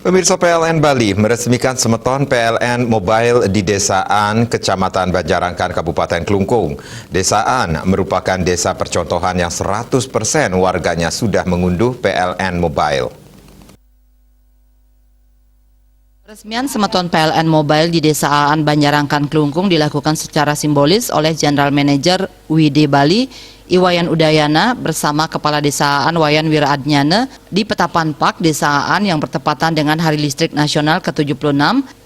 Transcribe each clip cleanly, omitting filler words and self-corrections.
Pemirsa, PLN Bali meresmikan semeton PLN Mobile di Desa An, Kecamatan Banjarangkan, Kabupaten Klungkung. Desa An merupakan desa percontohan yang 100% warganya sudah mengunduh PLN Mobile. Peresmian semeton PLN Mobile di Desa An Banjarangkan Klungkung dilakukan secara simbolis oleh General Manager WD Bali, Iwayan Udayana bersama Kepala Desa An Wayan Wiraadnyana di Petapan Park Desa An yang bertepatan dengan Hari Listrik Nasional ke-76,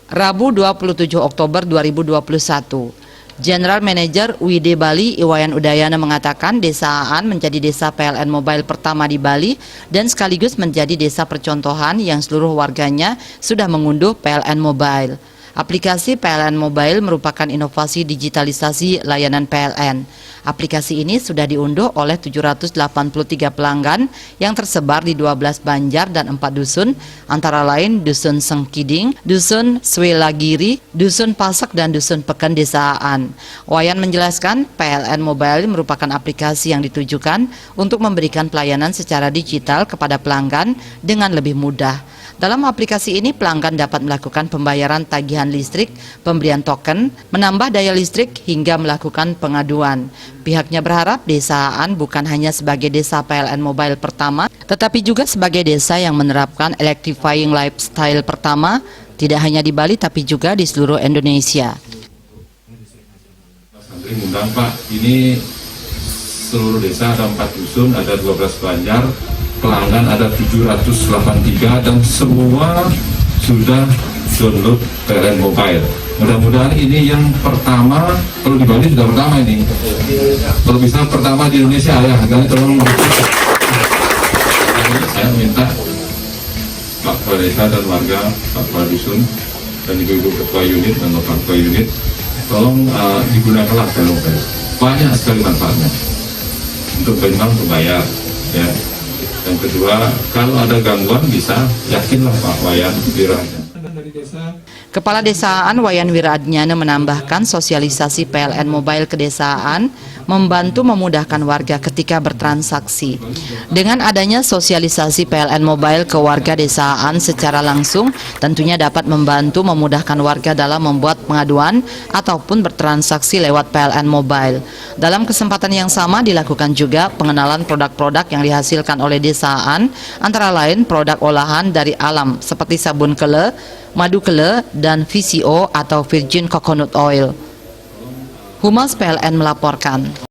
Rabu 27 Oktober 2021. General Manager WD Bali Iwayan Udayana mengatakan Desa An menjadi desa PLN Mobile pertama di Bali dan sekaligus menjadi desa percontohan yang seluruh warganya sudah mengunduh PLN Mobile. Aplikasi PLN Mobile merupakan inovasi digitalisasi layanan PLN. Aplikasi ini sudah diunduh oleh 783 pelanggan yang tersebar di 12 banjar dan 4 dusun, antara lain Dusun Sengkiding, Dusun Swelagiri, Dusun Pasak, dan Dusun Peken Desa An. Wayan menjelaskan PLN Mobile merupakan aplikasi yang ditujukan untuk memberikan pelayanan secara digital kepada pelanggan dengan lebih mudah. Dalam aplikasi ini pelanggan dapat melakukan pembayaran tagihan listrik, pemberian token, menambah daya listrik hingga melakukan pengaduan. Pihaknya berharap Desa An bukan hanya sebagai desa PLN Mobile pertama, tetapi juga sebagai desa yang menerapkan electrifying lifestyle pertama, tidak hanya di Bali tapi juga di seluruh Indonesia. Mas Andri ngundang, Pak, ini seluruh desa ada 4 dusun, ada 12 banjar, pelanggan ada 783 dan semua sudah download PLN Mobile. Mudah-mudahan ini yang pertama, kalau di Bali sudah pertama ini. Kalau bisa pertama di Indonesia ya, tolong. Saya minta Pak Kepala Desa dan warga, Pak Kepala Dusun dan Ibu-Ibu Ketua Unit dan Bapak Ketua Unit, tolong digunakanlah PLN Mobile. Banyak sekali manfaatnya untuk bayar, ya. Yang kedua, kalau ada gangguan bisa yakinlah Pak Wayan Wiraadnyana. Kepala Desa An Wayan Wiraadnyana menambahkan sosialisasi PLN Mobile ke Desa An membantu memudahkan warga ketika bertransaksi. Dengan adanya sosialisasi PLN Mobile ke warga Desa An secara langsung, tentunya dapat membantu memudahkan warga dalam membuat pengaduan ataupun bertransaksi lewat PLN Mobile. Dalam kesempatan yang sama dilakukan juga pengenalan produk-produk yang dihasilkan oleh Desa An, antara lain produk olahan dari alam seperti sabun kele, madu kele, dan VCO atau Virgin Coconut Oil. Humas PLN melaporkan.